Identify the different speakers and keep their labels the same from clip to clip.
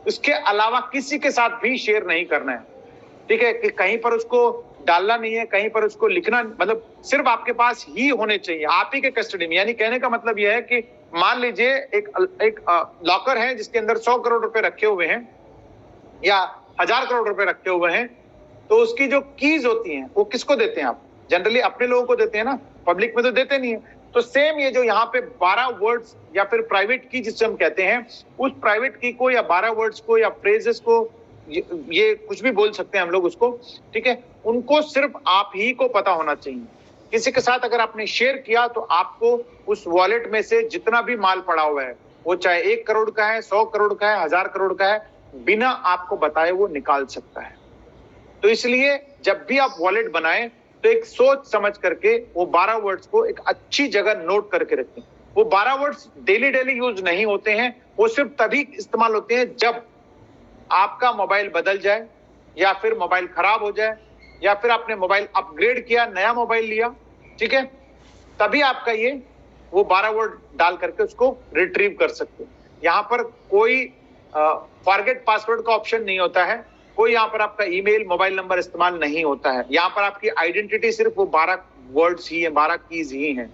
Speaker 1: उसके अलावा किसी के साथ भी शेयर नहीं करना है, ठीक है, कि कहीं पर उसको डालना नहीं है, कहीं पर उसको लिखना, मतलब सिर्फ आपके पास ही होने चाहिए, आप ही के कस्टडी में। यानी कहने का मतलब यह है कि मान लीजिए एक लॉकर है जिसके अंदर 100 करोड़ रुपए रखे हुए हैं या 1000 करोड़ रुपए रखे हुए हैं, तो उसकी जो कीज होती हैं वो किसको देते हैं आप? जनरली अपने लोगों को देते हैं ना, पब्लिक में तो देते नहीं है। तो सेम ये जो यहाँ पे 12 वर्ड्स या फिर प्राइवेट की जिसे हम कहते हैं, उस प्राइवेट की को या 12 वर्ड्स को या फ्रेजेस को, ये कुछ भी बोल सकते हैं हम लोग उसको, ठीक है, उनको सिर्फ आप ही को पता होना चाहिए। किसी के साथ अगर आपने शेयर किया तो आपको उस वॉलेट में से जितना भी माल पड़ा हुआ है, वो चाहे 1 करोड़ का है, 100 करोड़ का है, 1000 करोड़ का है, बिना आपको बताए वो निकाल सकता है। तो इसलिए जब भी आप वॉलेट बनाएं तो एक सोच समझ करके वो 12 वर्ड्स को एक अच्छी जगह नोट करके रखें। वो 12 वर्ड्स डेली यूज नहीं होते हैं, वो सिर्फ तभी इस्तेमाल होते हैं जब आपका मोबाइल बदल जाए, या फिर मोबाइल खराब हो जाए, या फिर आपने मोबाइल अपग्रेड किया, नया मोबाइल लिया, ठीक है, तभी आपका ये वो 12 वर्ड डाल करके उसको रिट्रीव कर सकते हो। यहाँ पर कोई फॉरगेट पासवर्ड का ऑप्शन नहीं होता है, कोई यहाँ पर आपका ईमेल, मोबाइल नंबर इस्तेमाल नहीं होता है। यहाँ पर आपकी आइडेंटिटी सिर्फ वो 12 वर्ड्स ही है, 12 कीज ही हैं,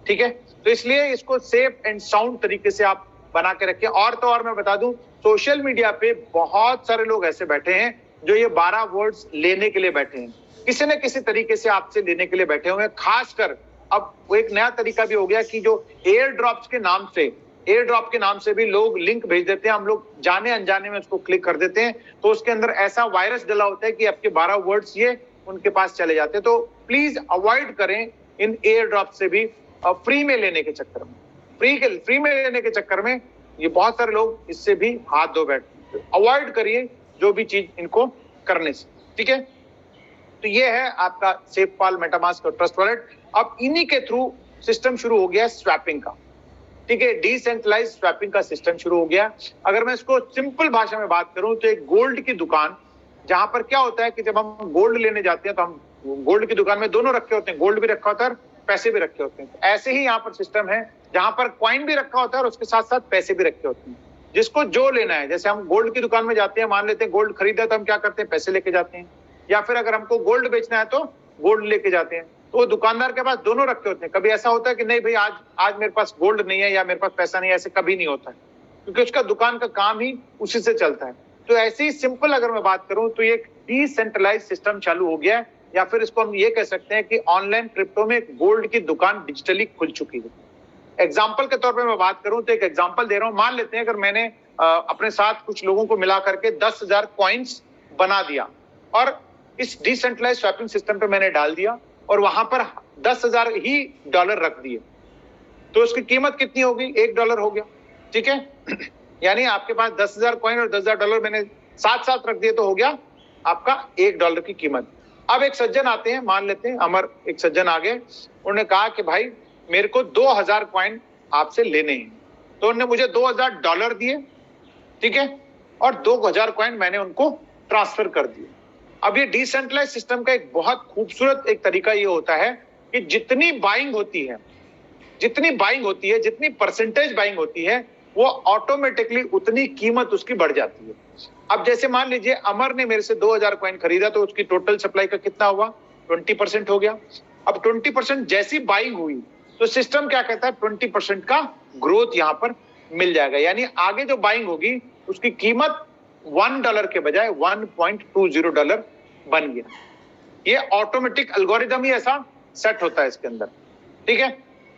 Speaker 1: ठीक है। तो इसलिए इसको सेफ एंड साउंड तरीके से आप बना के रखें। और तो और मैं बता दूं, सोशल मीडिया पे बहुत सारे लोग ऐसे बैठे हैं जो ये 12 वर्ड्स लेने के लिए बैठे हैं, किसी न किसी तरीके से आपसे लेने के लिए बैठे हुए हैं। खासकर अब वो एक नया तरीका भी हो गया कि जो एयर ड्रॉप्स के नाम से, एयर ड्रॉप के नाम से भी लोग लिंक भेज देते हैं, हम लोग जाने अनजाने में उसको क्लिक कर देते हैं, तो उसके अंदर ऐसा वायरस डला होता है कि आपके 12 वर्ड्स ये उनके पास चले जाते हैं। तो प्लीज अवॉइड करें इन एयर ड्रॉप से भी फ्री में लेने के चक्कर में, फ्री में लेने के चक्कर में ये बहुत सारे लोग इससे भी हाथ धो बैठते हैं। अवॉइड करिए जो भी चीज इनको करने से, ठीक है। तो ये है आपका सेफपाल, मेटामास्क और ट्रस्ट वॉलेट। अब इन्हीं के थ्रू सिस्टम शुरू हो गया स्वैपिंग का, ठीक है, डिसेंट्रलाइज स्वैपिंग का सिस्टम शुरू हो गया। अगर मैं इसको सिंपल भाषा में बात करूं तो एक गोल्ड की दुकान, जहां पर क्या होता है कि जब हम गोल्ड लेने जाते हैं तो हम गोल्ड की दुकान में दोनों रखे होते हैं, गोल्ड भी रखा होता है और पैसे भी रखे होते हैं। तो ऐसे ही यहाँ पर सिस्टम है जहां पर कॉइन भी रखा होता है और उसके साथ साथ पैसे भी रखे होते हैं, जिसको जो लेना है। जैसे हम गोल्ड की दुकान में जाते हैं, मान लेते हैं गोल्ड खरीदा, तो हम क्या करते हैं, पैसे लेके जाते हैं, या फिर अगर हमको गोल्ड बेचना है तो गोल्ड लेके जाते हैं। तो वो दुकानदार के पास दोनों रखे होते हैं। कभी ऐसा होता है कि नहीं भाई आज मेरे पास गोल्ड नहीं है या मेरे पास पैसा नहीं है, ऐसे कभी नहीं होता है, क्योंकि उसका दुकान का काम ही उसी से चलता है। तो ऐसे ही सिंपल अगर मैं बात करूं तो ये एक डिसेंट्रलाइज सिस्टम चालू हो गया है, या फिर इसको हम ये कह सकते हैं कि ऑनलाइन क्रिप्टो में गोल्ड की दुकान डिजिटली खुल चुकी है। एग्जाम्पल के तौर पर मैं बात करूं तो एक एग्जाम्पल दे रहा हूं। मान लेते हैं अगर मैंने अपने साथ कुछ लोगों को मिला करके 10,000 कॉइन्स बना दिया और इस डिसेंट्रलाइज स्वैपिंग सिस्टम पे मैंने डाल दिया और वहां पर 10,000 ही डॉलर रख दिए, तो उसकी कीमत कितनी होगी, $1 हो गया, ठीक है। यानी आपके पास 10,000 कॉइन और 10,000 डॉलर मैंने साथ साथ रख दिए, तो हो गया आपका $1 की कीमत। अब एक सज्जन आते हैं, मान लेते हैं अमर, एक सज्जन आ गए, उन्होंने कहा कि भाई मेरे को 2,000 कॉइन आपसे लेने हैं, तो उन्होंने मुझे $2,000 दिए, ठीक है, और 2,000 कॉइन मैंने उनको ट्रांसफर कर दिए। अब ये डिसेंट्रलाइज सिस्टम का एक बहुत खूबसूरत एक तरीका ये होता है कि जितनी बाइंग होती है, जितनी परसेंटेज बाइंग होती है, वो ऑटोमेटिकली उतनी कीमत उसकी बढ़ जाती है। अब जैसे मान लीजिए अमर ने मेरे से 2,000 कॉइन खरीदा, तो उसकी टोटल सप्लाई का कितना हुआ, 20% हो गया। अब 20% जैसी बाइंग हुई तो सिस्टम क्या कहता है, 20% का ग्रोथ यहां पर मिल जाएगा, यानी आगे जो बाइंग होगी उसकी कीमत $1 के बजाय $1.20 बन गया। ये ऑटोमेटिक एल्गोरिदम ही ऐसा सेट होता है इसके अंदर, ठीक है।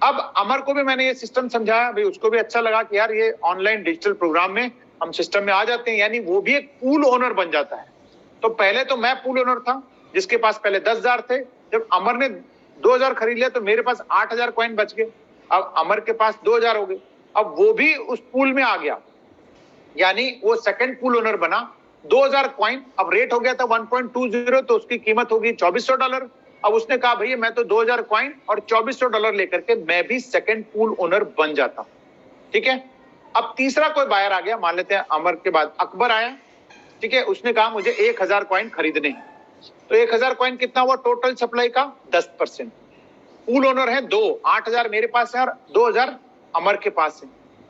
Speaker 1: अब अमर को भी मैंने ये सिस्टम समझाया, भाई उसको भी अच्छा लगा कि यार ये ऑनलाइन डिजिटल प्रोग्राम में हम सिस्टम में आ जाते हैं, यानी वो भी एक पूल ओनर बन जाता है। तो पहले तो मैं पूल ओनर था जिसके पास पहले 10,000 थे, जब अमर ने 2,000 खरीद लिया तो मेरे पास 8,000 कॉइन बच गए, अब अमर के पास 2,000 हो गए, अब वो भी उस पूल में आ गया, यानी वो सेकंड पूल ओनर बना। 2,000 कॉइन, अब रेट हो गया था 1.20, तो उसकी कीमत होगी $2,400। अब उसने कहा भैया मैं तो 2,000 कॉइन और $2,400 लेकर के मैं भी सेकंड पूल ओनर बन जाता, ठीक है। अब तीसरा कोई बायर आ गया, मान लेते हैं अमर के बाद अकबर आया, ठीक है, उसने कहा मुझे 1,000 कॉइन खरीदने हैं, तो 1,000 कॉइन कितना हुआ, टोटल सप्लाई का 10%। पूल ओनर है 2, 8,000 मेरे पास है और 2,000 अमर के पास है,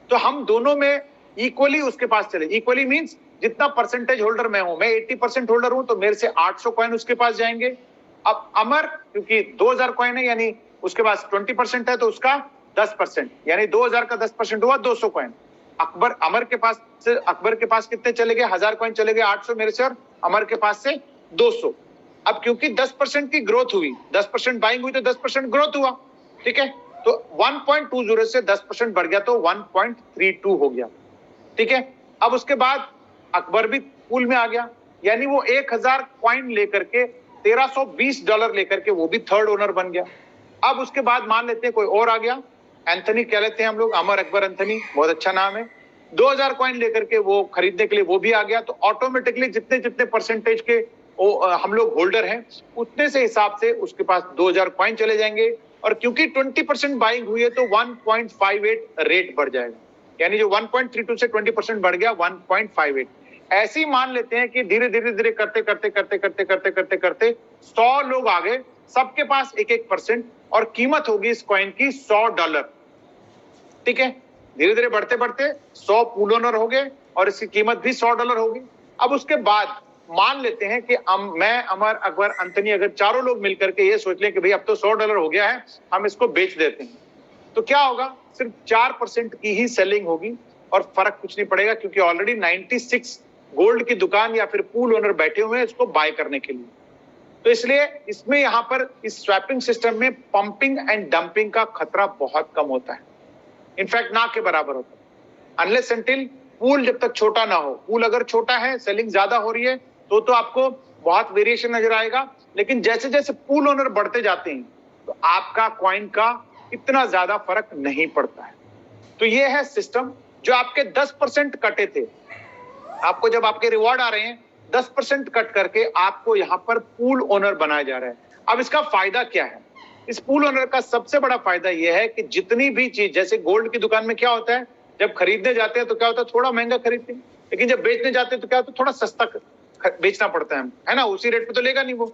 Speaker 1: तो हम दोनों में इक्वली उसके पास चले। इक्वली मींस जितना परसेंटेज होल्डर मैं हूं, मैं 80% होल्डर हूं, तो मेरे से 800 कॉइन उसके पास जाएंगे। अब अमर क्योंकि 2000 कॉइन है, यानी उसके पास 20% है, तो उसका 10%, यानी 2000 का 10% हुआ 200 कॉइन। अमर के पास कितने चले गए? 1000 कॉइन चले गए, 800 मेरे से और अमर के पास से 200। अब क्योंकि 10% की ग्रोथ हुई, 10% बाइंग हुई, तो 10% ग्रोथ हुआ, ठीक है। तो 1.20 से 10% बढ़ गया, तो 1.32 हो गया, ठीक है। अब उसके बाद अकबर भी पूल में आ गया, यानी वो 1000 कॉइन लेकर के $1320 लेकर के वो भी थर्ड ओनर बन गया। अब उसके बाद मान लेते हैं कोई और आ गया, एंथनी कह लेते हैं हम लोग, अमर अकबर एंथनी, बहुत अच्छा नाम है। 2000 कॉइन लेकर के वो खरीदने के लिए वो भी आ गया। तो ऑटोमेटिकली जितने जितने परसेंटेज के हम लोग होल्डर हैं, उतने से हिसाब से उसके पास 2000 कॉइन चले जाएंगे। और क्योंकि 20% बाइंग हुई है, तो 1.58 रेट बढ़ जाएगा, यानी जो 1.32 से 20% बढ़ गया 1.58। ऐसे ही मान लेते हैं कि धीरे धीरे धीरे करते करते करते करते करते करते करते 100 लोग आ गए, सबके पास 1-1%, और कीमत होगी इस कॉइन की $100, ठीक है। धीरे धीरे बढ़ते बढ़ते 100 पूल ओनर हो गए और इसकी कीमत भी $100 होगी। अब उसके बाद मान लेते हैं कि मैं, अमर, अकबर, एंथनी, अगर चारों लोग मिलकर के ये सोच लें कि भाई अब तो $100 हो गया है, हम इसको बेच देते हैं, तो क्या होगा? सिर्फ 4% की ही सेलिंग होगी और फर्क कुछ नहीं पड़ेगा, क्योंकि ऑलरेडी 96 गोल्ड की दुकान या फिर पूल ओनर बैठे हुए हैं इसको बाय करने के लिए। तो इसलिए इसमें यहां पर इस स्वैपिंग सिस्टम में पंपिंग एंड डंपिंग का खतरा बहुत कम होता है, इनफैक्ट ना के बराबर होता है, अनलेस अनटिल पूल जब तक छोटा ना हो। पूल अगर छोटा है, सेलिंग ज्यादा हो रही है, तो आपको बहुत वेरिएशन नजर आएगा, लेकिन जैसे जैसे पूल ओनर बढ़ते जाते हैं, तो आपका कॉइन का इतना ज्यादा फर्क नहीं पड़ता है। तो ये है सिस्टम। जो आपके 10% कटे थे, आपको जब आपके रिवॉर्ड आ रहे हैं, 10% कट करके आपको यहां पर पूल ओनर बनाया जा रहा है। अब इसका फायदा क्या है? इस पूल ओनर का सबसे बड़ा फायदा यह है कि जितनी भी चीज, जैसे गोल्ड की दुकान में क्या होता है, जब खरीदने जाते हैं तो क्या होता है, थोड़ा महंगा खरीदते हैं, लेकिन जब बेचने जाते हैं तो क्या होता है, थोड़ा सस्ता बेचना पड़ता है ना, उसी रेट पे तो लेगा नहीं वो।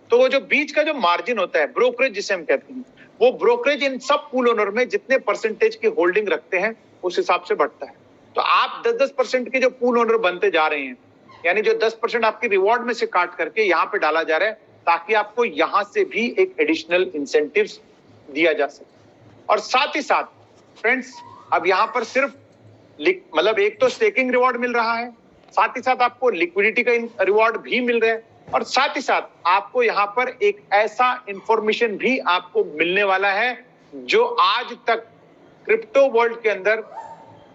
Speaker 1: तो वो जो बीच का जो मार्जिन होता है, ब्रोकरेज जिसे हम कहते हैं, वो ब्रोकरेज इन सब पूल ओनर में जितने परसेंटेज की होल्डिंग रखते हैं उस हिसाब से बढ़ता है। तो आप 10-10% के जो पूल ओनर बनते जा रहे हैं, यानी जो 10% आपकी रिवॉर्ड में से काट करके यहाँ पे डाला जा रहा है, ताकि आपको यहां से भी एक एडिशनल इंसेंटिव्स दिया जा सके। और साथ ही साथ फ्रेंड्स, अब यहां पर सिर्फ मतलब एक तो स्टेकिंग रिवॉर्ड मिल रहा है, साथ ही साथ आपको लिक्विडिटी का रिवॉर्ड भी मिल रहा है, और साथ ही साथ आपको यहां पर एक ऐसा इंफॉर्मेशन भी आपको मिलने वाला है जो आज तक क्रिप्टो वर्ल्ड के अंदर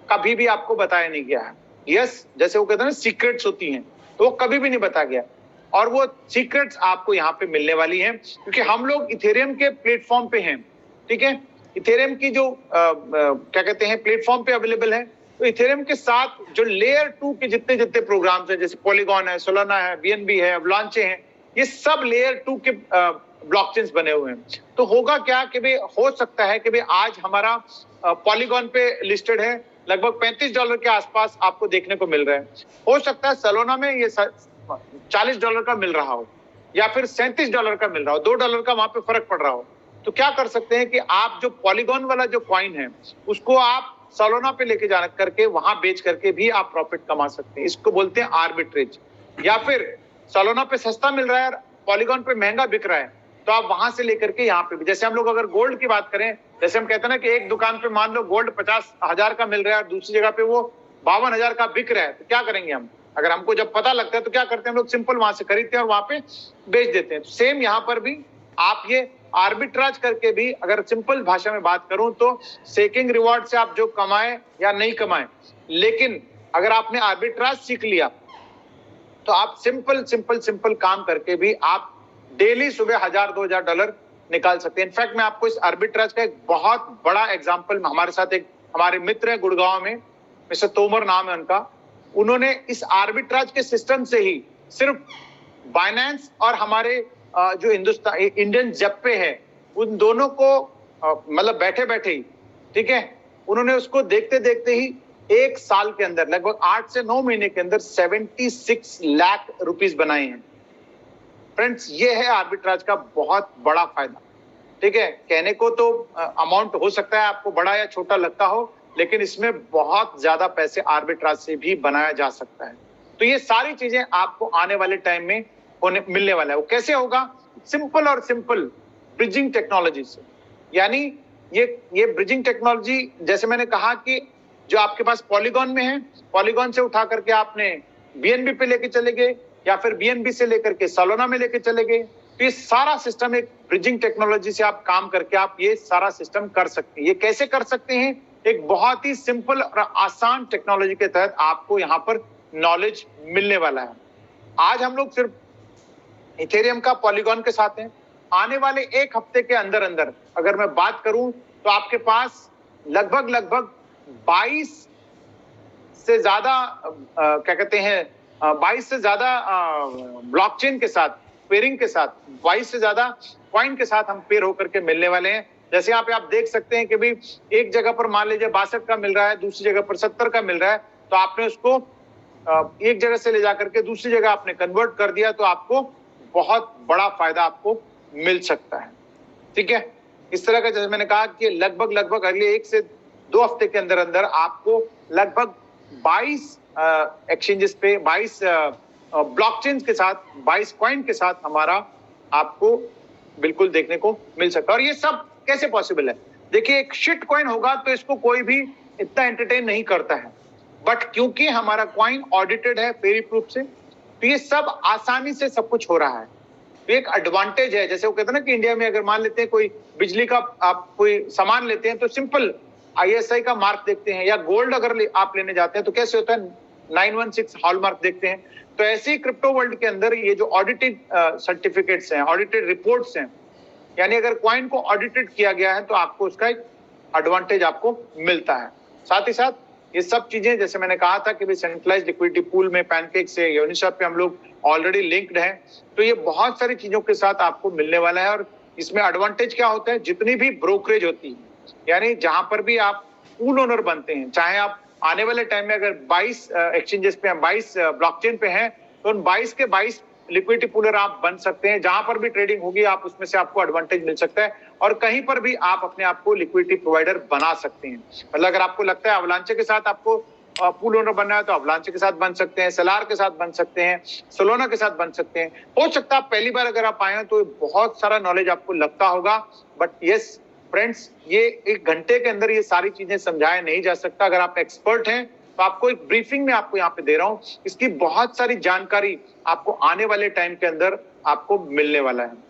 Speaker 1: कभी भी आपको बताया नहीं गया है। यस, जैसे वो कहते हैं ना, सीक्रेट्स होती हैं, तो वो कभी भी नहीं बताया गया, और वो सीक्रेट्स आपको यहाँ पे मिलने वाली हैं, क्योंकि हम लोग इथेरियम के प्लेटफॉर्म पे हैं, ठीक है। इथेरियम की जो क्या कहते हैं, प्लेटफॉर्म पे अवेलेबल है। तो इथेरियम के साथ जो लेयर 2 के जितने जितने प्रोग्राम्स हैं, जैसे पॉलीगॉन है, सोलाना है, बीएनबी है, अवलांचे हैं, ये सब लेयर 2 के ब्लॉकचेन्स बने हुए हैं। तो होगा क्या कि भाई, हो सकता है कि भाई आज हमारा पॉलीगॉन पे लिस्टेड है, लगभग $35 के आसपास आपको देखने को मिल रहा है। हो सकता है सोलाना में ये $40 का मिल रहा हो, या फिर $37 का मिल रहा हो, $2 का वहां पे फर्क पड़ रहा हो। तो क्या कर सकते हैं कि आप जो पॉलीगॉन वाला जो कॉइन है, उसको आप सोलाना पे लेके जाना करके वहां बेच करके भी आप प्रॉफिट कमा सकते हैं। इसको बोलते हैं आर्बिट्रेज। या फिर सोलाना पे सस्ता मिल रहा है, पॉलीगॉन पे महंगा बिक रहा है, तो आप वहां से लेकर के यहाँ पे भी, जैसे हम लोग अगर गोल्ड की बात करें, जैसे हम कहते हैं ना कि एक दुकान पे मान लो गोल्ड 50,000 का मिल रहा है और दूसरी जगह पे वो 52,000 का बिक रहा है, तो क्या करेंगे हम? अगर हमको जब पता लगता है तो क्या करते हैं हम लोग? सिंपल वहां से खरीदते हैं और वहां पे बेच देते हैं। सेम यहाँ पर भी आप ये आर्बिट्राज करके भी, अगर सिंपल भाषा में बात करूं तो सेकिंग रिवॉर्ड से आप जो कमाए या नहीं कमाए, लेकिन अगर आपने आर्बिट्राज सीख लिया तो आप सिंपल काम करके भी आप डेली सुबह $1,000-2,000 निकाल सकते हैं। इनफैक्ट मैं आपको इस आर्बिट्राज का एक बहुत बड़ा एग्जांपल, हमारे साथ एक हमारे मित्र है गुड़गांव में, मिस्टर तोमर नाम है उनका, उन्होंने इस आर्बिट्राज के सिस्टम से ही सिर्फ बाइनेंस और हमारे जो इंडियन जेप्पे है, उन दोनों को मतलब बैठे बैठे ही, ठीक है, उन्होंने उसको देखते देखते ही एक साल के अंदर, लगभग 8 से 9 महीने के अंदर 76 लाख रुपीस बनाए हैं। फ्रेंड्स, ये है आर्बिट्राज का बहुत बड़ा फायदा, ठीक है। कहने को तो अमाउंट हो सकता है आपको बड़ा या छोटा लगता हो, लेकिन इसमें बहुत ज्यादा पैसे आर्बिट्राज से भी बनाया जा सकता है। तो ये सारी चीजें आपको आने वाले टाइम में मिलने वाला है। वो कैसे होगा? सिंपल और सिंपल ब्रिजिंग टेक्नोलॉजी से। यानी ये ब्रिजिंग टेक्नोलॉजी, जैसे मैंने कहा कि जो आपके पास पॉलीगॉन में है, पॉलीगॉन से उठा करके आपने बीएनबी पे लेके चले गए, या फिर बीएनबी से लेकर के सोलोना में लेके चले गए, तो ये सारा सिस्टम एक ब्रिजिंग टेक्नोलॉजी से आप काम करके आप ये सारा सिस्टम कर सकते हैं। ये कैसे कर सकते हैं? एक बहुत ही सिंपल और आसान टेक्नोलॉजी के तहत आपको यहाँ पर नॉलेज मिलने वाला है। आज हम लोग सिर्फ इथेरियम का पॉलीगॉन के साथ हैं। आने वाले एक हफ्ते के अंदर अंदर अगर मैं बात करूं तो आपके पास लगभग 22 से ज्यादा क्या कहते हैं 22 से ज्यादा ब्लॉकचेन के साथ, पेयरिंग के साथ, 22 से ज्यादा कॉइन के साथ हम पेयर होकर के मिलने वाले हैं। जैसे यहाँ पे आप देख सकते हैं कि भी एक जगह पर मान लीजिए 62 का मिल रहा है, दूसरी जगह पर 70 का मिल रहा है, तो आपने उसको एक जगह से ले जाकर के दूसरी जगह आपने कन्वर्ट कर दिया, तो आपको बहुत बड़ा फायदा आपको मिल सकता है। ठीक है, इस तरह का जैसे मैंने कहा कि लगभग अगले 1 से 2 हफ्ते के अंदर अंदर आपको लगभग 22 एक्सचेंजेस पे 22 ब्लॉकचेन के साथ, 22 कॉइन के साथ हमारा आपको बिल्कुल देखने को मिल सकता है। और ये सब कैसे पॉसिबल है? देखिए, एक शिट कॉइन होगा तो इसको कोई भी इतना एंटरटेन नहीं करता है, बट क्योंकि हमारा कॉइन ऑडिटेड है पेरी प्रूफ से, तो ये सब आसानी से सब कुछ हो रहा है। तो एक एडवांटेज है। जैसे वो कहते हैं ना कि इंडिया में अगर मान लेते हैं कोई बिजली का आप कोई सामान लेते हैं तो सिंपल आईएसआई का मार्क देखते हैं, या गोल्ड अगर आप लेने जाते हैं तो कैसे होता है 916 हॉलमार्क देखते हैं। तो ऐसे ही क्रिप्टो वर्ल्ड के अंदर ये जो ऑडिटेड सर्टिफिकेट्स हैं, ऑडिटेड रिपोर्ट्स हैं, यानी अगर कॉइन को ऑडिटेड किया गया है तो आपको उसका एक एडवांटेज आपको मिलता है। साथ ही साथ ये सब चीजें, जैसे मैंने कहा था कि सेंट्रलाइज्ड लिक्विडिटी पूल में पैनकेक से यूनिस्वैप पे हम लोग ऑलरेडी लिंक्ड हैं, तो ये बहुत सारी चीजों के साथ आपको मिलने वाला है। और इसमें एडवांटेज क्या होता है? जितनी भी ब्रोकरेज होती है, यानी जहां पर भी आप पूल ओनर बनते हैं, चाहे आप आने वाले टाइम में अगर 22 एक्सचेंजेस पे, 22 ब्लॉकचेन पे हैं, तो उन 22 के 22 लिक्विडिटी पूलर आप बन सकते हैं। जहां पर भी ट्रेडिंग होगी आप उसमें से आपको एडवांटेज मिल सकता है, और कहीं पर भी आप अपने आप को लिक्विडिटी प्रोवाइडर बना सकते हैं। मतलब अगर आपको लगता है अवलांचे के साथ आपको पूल ओनर बनना है तो अवलांचे के साथ बन सकते हैं, सेलार के साथ बन सकते हैं, सोलोना के साथ बन सकते हैं। हो सकता है पहली बार अगर आप आए हैं तो बहुत सारा नॉलेज आपको लगता होगा, बट यस फ्रेंड्स, ये 1 घंटे के अंदर ये सारी चीजें समझाया नहीं जा सकता। अगर आप एक्सपर्ट हैं तो आपको एक ब्रीफिंग में आपको यहाँ पे दे रहा हूँ, इसकी बहुत सारी जानकारी आपको आने वाले टाइम के अंदर आपको मिलने वाला है।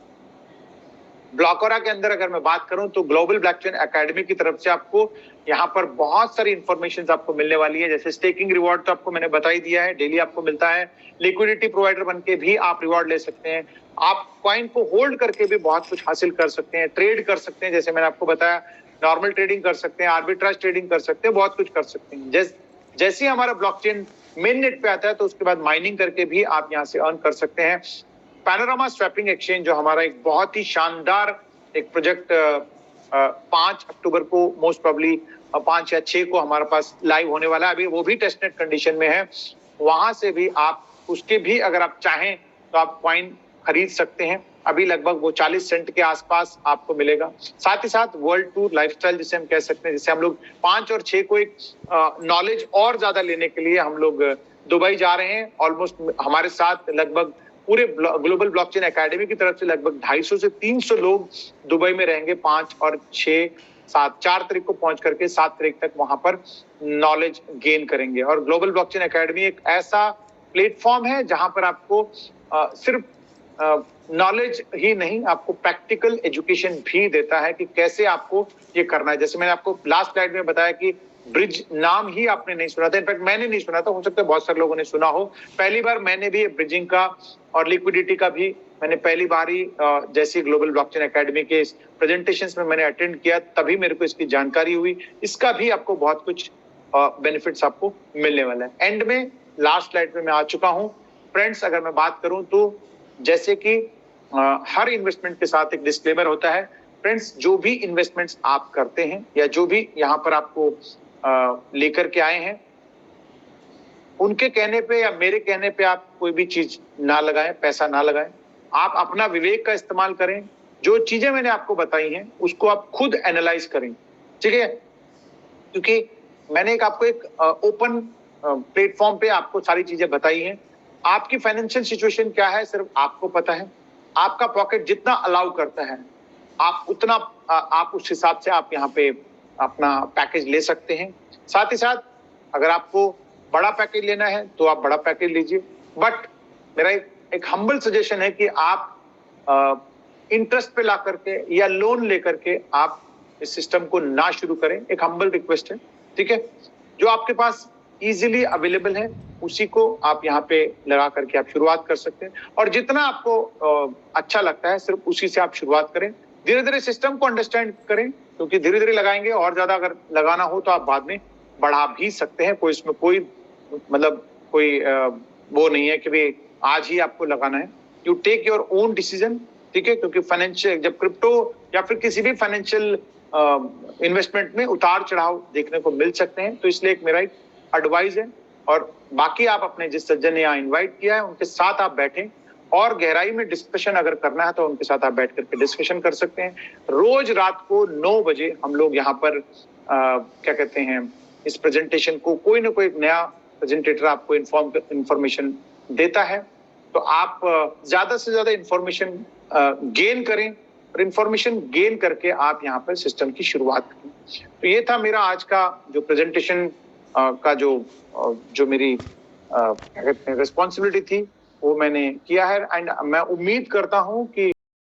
Speaker 1: ब्लॉकरा के अंदर अगर मैं बात करूं तो ग्लोबल ब्लॉकचेन एकेडमी की तरफ से आपको यहाँ पर बहुत सारी इंफॉर्मेशन आपको मिलने वाली है। जैसे स्टेकिंग रिवॉर्ड तो आपको मैंने बता ही दिया है, डेली आपको मिलता है। लिक्विडिटी प्रोवाइडर बनके भी आप रिवॉर्ड ले सकते हैं। आप कॉइन को होल्ड करके भी बहुत कुछ हासिल कर सकते हैं, ट्रेड कर सकते हैं, जैसे मैंने आपको बताया, नॉर्मल ट्रेडिंग कर सकते हैं, आर्बिट्राज ट्रेडिंग कर सकते हैं, बहुत कुछ कर सकते हैं। जैसे ही हमारा ब्लॉकचेन मेन नेट पे आता है तो उसके बाद माइनिंग करके भी आप यहाँ से अर्न कर सकते हैं। पैनोरामा स्वैपिंग एक्सचेंज जो हमारा एक बहुत ही शानदार एक प्रोजेक्ट 5 अक्टूबर को मोस्ट प्रोबेबली 5 या 6 को हमारे पास लाइव होने वाला है। अभी वो भी टेस्टनेट कंडीशन में है। वहां से भी आप उसके भी अगर आप चाहें तो आप कॉइन खरीद सकते हैं। अभी लगभग वो 40 सेंट के आसपास आपको मिलेगा। साथ ही साथ वर्ल्ड टूर लाइफस्टाइल जिसे हम कह सकते हैं, जिसे हम लोग 5 और 6 को एक नॉलेज और ज्यादा लेने के लिए हम लोग दुबई जा रहे हैं। ऑलमोस्ट हमारे साथ लगभग पूरे ग्लोबल ब्लॉकचेन एकेडमी की तरफ से लगभग 250 से 300 लोग दुबई में रहेंगे। 5 और 6, 7, 4 तारीख को पहुंच करके 7 तारीख तक वहां पर नॉलेज गेन करेंगे। और ग्लोबल ब्लॉकचेन एकेडमी एक ऐसा प्लेटफॉर्म है जहां पर आपको सिर्फ नॉलेज ही नहीं, आपको प्रैक्टिकल एजुकेशन भी देता है कि कैसे आपको ये करना है। जैसे मैंने आपको लास्ट स्लाइड में बताया कि ब्रिज नाम ही आपने नहीं सुना था, इनफैक्ट मैंने नहीं सुना था, हो सकता है बहुत सारे लोगों ने सुना हो। पहली बार मैंने भी ब्रिजिंग का और लिक्विडिटी का भी मैंने पहली बार ही जैसे ग्लोबल ब्लॉकचेन एकेडमी के प्रेजेंटेशंस में मैंने अटेंड किया, तभी मेरे को इसकी जानकारी हुई। इसका भी आपको बहुत कुछ बेनिफिट्स आपको मिलने वाला है। एंड में लास्ट स्लाइड पे मैं आ चुका हूं फ्रेंड्स। अगर मैं बात करूं तो जैसे कि हर इन्वेस्टमेंट के साथ एक डिस्क्लेमर होता है फ्रेंड्स। जो भी इन्वेस्टमेंट्स आप करते हैं या जो भी यहाँ पर आपको लेकर के आए हैं, उनके कहने पे या मेरे कहने पे आप कोई भी चीज ना लगाएं, पैसा ना लगाएं। आप अपना विवेक का इस्तेमाल करें। जो चीजें मैंने आपको बताई हैं उसको आप खुद एनालाइज करें, ठीक है? क्योंकि मैंने आपको एक ओपन प्लेटफॉर्म पे आपको सारी चीजें बताई हैं। आपकी फाइनेंशियल सिचुएशन क्या है सिर्फ आपको पता है। आपका पॉकेट जितना अलाउ करता है आप उतना आप उस हिसाब से आप यहाँ पे अपना पैकेज ले सकते हैं। साथ ही साथ अगर आपको बड़ा पैकेज लेना है तो आप बड़ा पैकेज लीजिए, बट मेरा एक हम्बल सजेशन है कि आप इंटरेस्ट पे ला करके या लोन लेकर के आप इस सिस्टम को ना शुरू करें। एक हम्बल रिक्वेस्ट है, ठीक है। जो आपके पास इजीली अवेलेबल है उसी को आप यहाँ पे लगा करके आप शुरुआत कर सकते हैं, और जितना आपको अच्छा लगता है सिर्फ उसी से आप शुरुआत करें। धीरे धीरे सिस्टम को अंडरस्टैंड करें, क्योंकि धीरे धीरे लगाएंगे और ज्यादा अगर लगाना हो तो आप बाद में बढ़ा भी सकते हैं। कोई इसमें कोई मतलब कोई वो नहीं है कि भाई आज ही आपको लगाना है। You take your own decision, ठीक है। क्योंकि फाइनेंशियल जब क्रिप्टो या फिर किसी भी फाइनेंशियल इन्वेस्टमेंट में उतार चढ़ाव देखने को मिल सकते हैं, तो इसलिए एक मेरा एक एडवाइस है। और बाकी आप अपने जिस सज्जन ने यहाँ इन्वाइट किया है उनके साथ आप बैठें और गहराई में डिस्कशन अगर करना है तो उनके साथ आप बैठ करके डिस्कशन कर सकते हैं। रोज रात को 9 बजे हम लोग यहाँ पर क्या कहते हैं इस प्रेजेंटेशन को कोई ना कोई नया प्रेजेंटेटर आपको इंफॉर्मेशन देता है, तो आप ज्यादा से ज्यादा इंफॉर्मेशन गेन करें और इंफॉर्मेशन गेन करके आप यहाँ पर सिस्टम की शुरुआत करें। तो ये था मेरा आज का जो प्रेजेंटेशन का जो मेरी रिस्पॉन्सिबिलिटी थी वो मैंने किया है। एंड मैं उम्मीद करता हूँ कि